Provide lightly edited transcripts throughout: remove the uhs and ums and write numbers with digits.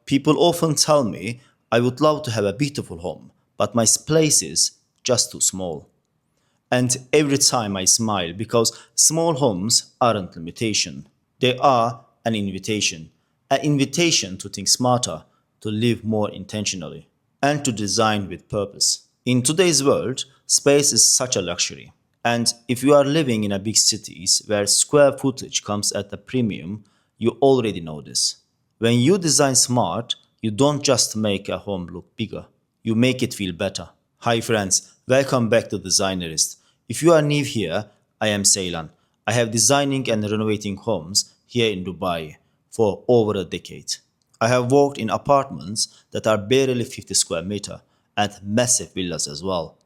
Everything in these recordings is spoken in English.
People often tell me I would love to have a beautiful home, but my place is just too small. And every time I smile because small homes aren't limitation. They are an invitation to think smarter, to live more intentionally, and to design with purpose. In today's world, space is such a luxury. And if you are living in a big cities where square footage comes at a premium, you already know this. When you design smart, you don't just make a home look bigger, you make it feel better. Hi friends, welcome back to Designerist. If you are new here, I am Ceylan. I have designing and renovating homes here in Dubai for over a decade. I have worked in apartments that are barely 50 square meter and massive villas as well.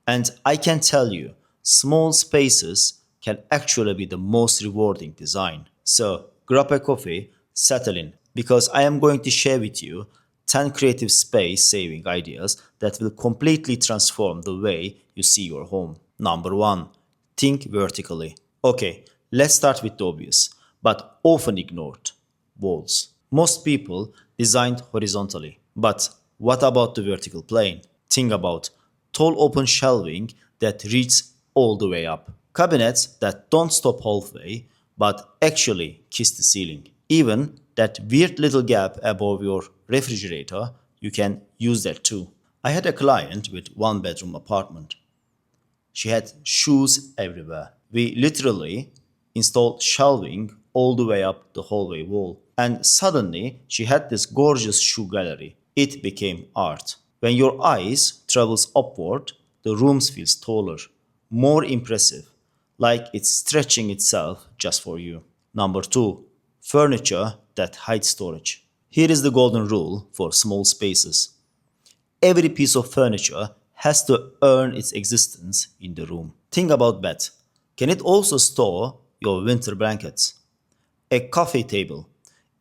And I can tell you, small spaces can actually be the most rewarding design. So grab a coffee, settle in, because I am going to share with you 10 creative space saving ideas that will completely transform the way you see your home. Number 1. Think vertically. Okay, let's start with the obvious, but often ignored walls. Most people designed horizontally, but what about the vertical plane? Think about tall open shelving that reaches all the way up. Cabinets that don't stop halfway but actually kiss the ceiling. Even that weird little gap above your refrigerator, you can use that too. I had a client with one bedroom apartment. She had shoes everywhere. We literally installed shelving all the way up the hallway wall. And suddenly she had this gorgeous shoe gallery. It became art. When your eyes travels upward, the room feels taller, more impressive, like it's stretching itself just for you. Number 2. Furniture that hides storage. Here is the golden rule for small spaces. Every piece of furniture has to earn its existence in the room. Think about bed. Can it also store your winter blankets? A coffee table.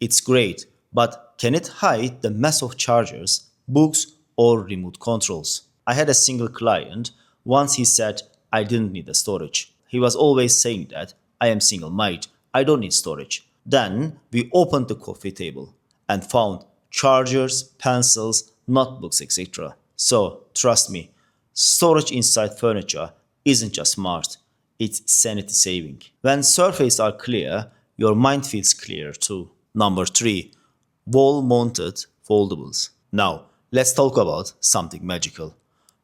It's great, but can it hide the mess of chargers, books, or remote controls? I had a single client. Once he said, I didn't need the storage. He was always saying that I am single mate, I don't need storage. Then we opened the coffee table and found chargers, pencils, notebooks, etc. So, trust me, storage inside furniture isn't just smart, it's sanity saving. When surfaces are clear, your mind feels clearer too. Number 3. Wall mounted foldables. Now, let's talk about something magical.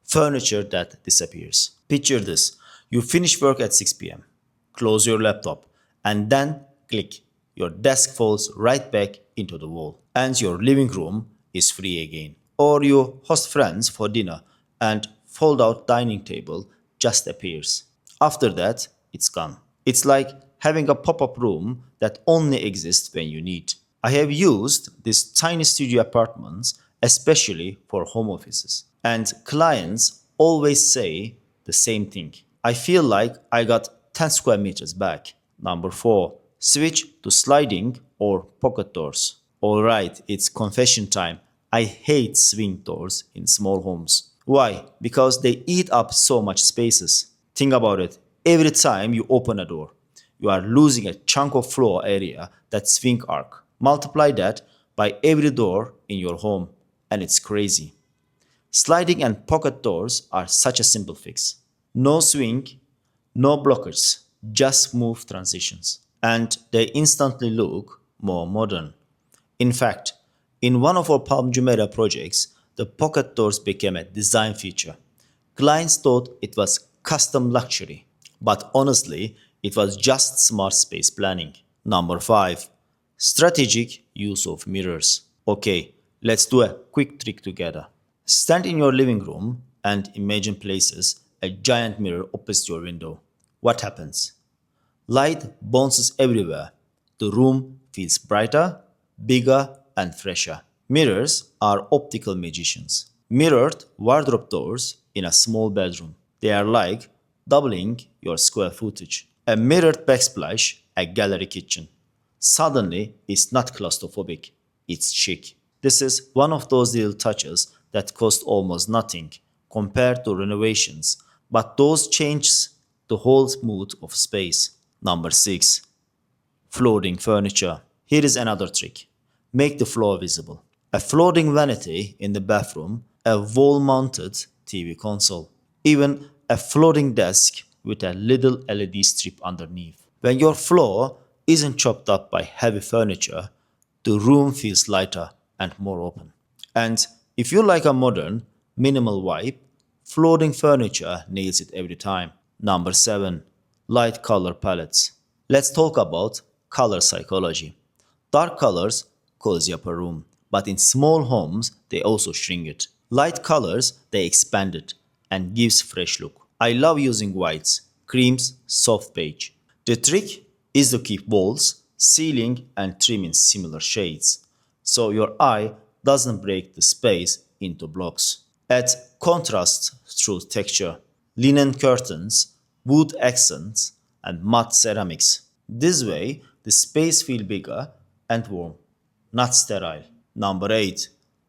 Furniture that disappears. Picture this. You finish work at 6 p.m., close your laptop, and then click. Your desk falls right back into the wall, and your living room is free again. Or you host friends for dinner, and fold out dining table just appears. After that, it's gone. It's like having a pop up room that only exists when you need. I have used these tiny studio apartments especially for home offices. And clients always say the same thing. I feel like I got 10 square meters back. Number 4. Switch to sliding or pocket doors. Alright, it's confession time. I hate swing doors in small homes. Why? Because they eat up so much spaces. Think about it. Every time you open a door, you are losing a chunk of floor area that swing arc. Multiply that by every door in your home, and it's crazy. Sliding and pocket doors are such a simple fix. No swing, no blockers, just smooth transitions. And they instantly look more modern. In fact, in one of our Palm Jumeirah projects, the pocket doors became a design feature. Clients thought it was custom luxury, but honestly, it was just smart space planning. Number 5. Strategic use of mirrors. Okay, let's do a quick trick together. Stand in your living room and imagine places a giant mirror opposite your window. What happens? Light bounces everywhere. The room feels brighter, bigger, and fresher. Mirrors are optical magicians. Mirrored wardrobe doors in a small bedroom. They are like doubling your square footage. A mirrored backsplash, a gallery kitchen. Suddenly, it's not claustrophobic, it's chic. This is one of those little touches that cost almost nothing compared to renovations, but those changes the whole mood of space. Number 6. Floating furniture. Here is another trick. Make the floor visible. A floating vanity in the bathroom, a wall mounted TV console, even a floating desk with a little LED strip underneath. When your floor isn't chopped up by heavy furniture, the room feels lighter and more open. And if you like a modern, minimal vibe, floating furniture nails it every time. Number 7. Light color palettes. Let's talk about color psychology. Dark colors cozy up a room, but in small homes they also shrink it. Light colors they expand it and gives fresh look. I love using whites, creams, soft beige. The trick is to keep walls, ceiling and trim in similar shades so your eye doesn't break the space into blocks. Add contrast through texture, linen curtains, wood accents, and matte ceramics. This way, the space feels bigger and warm, not sterile. Number 8.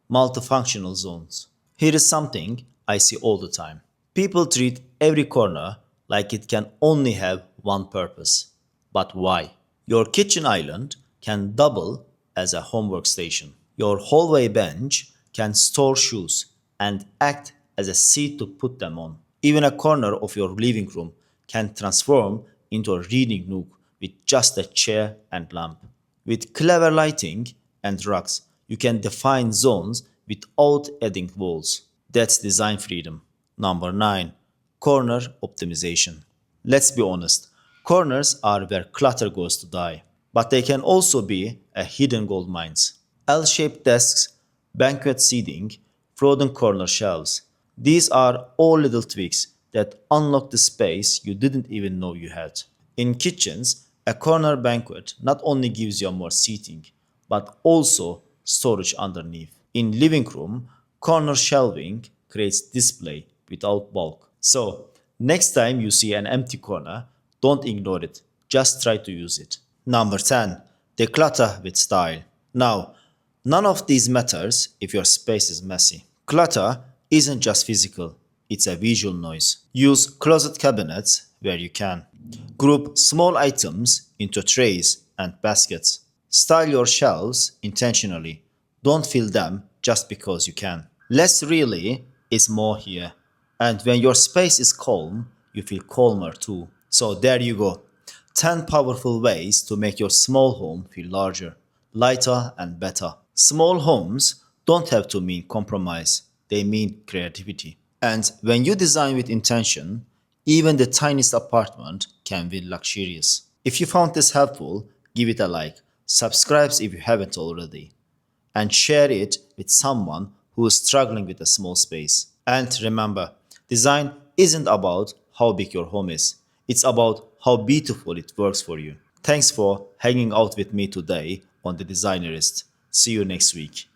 Multifunctional zones. Here is something I see all the time. People treat every corner like it can only have one purpose. But why? Your kitchen island can double as a homework station. Your hallway bench can store shoes and act as a seat to put them on. Even a corner of your living room can transform into a reading nook with just a chair and lamp. With clever lighting and rugs, you can define zones without adding walls. That's design freedom. Number 9. Corner optimization. Let's be honest, corners are where clutter goes to die, but they can also be a hidden gold mines. L-shaped desks, banquet seating, floating corner shelves. These are all little tweaks that unlock the space you didn't even know you had. In kitchens, a corner banquet not only gives you more seating, but also storage underneath. In living room, corner shelving creates display without bulk. So, next time you see an empty corner, don't ignore it. Just try to use it. Number 10. Declutter with style. Now, none of these matters if your space is messy. Clutter isn't just physical, it's a visual noise. Use closet cabinets where you can. Group small items into trays and baskets. Style your shelves intentionally. Don't fill them just because you can. Less really is more here. And when your space is calm, you feel calmer too. So there you go. 10 powerful ways to make your small home feel larger, lighter, and better. Small homes don't have to mean compromise, they mean creativity. And when you design with intention, even the tiniest apartment can feel luxurious. If you found this helpful, give it a like, subscribe if you haven't already, and share it with someone who is struggling with a small space. And remember, design isn't about how big your home is, it's about how beautiful it works for you. Thanks for hanging out with me today on The Designerist. See you next week.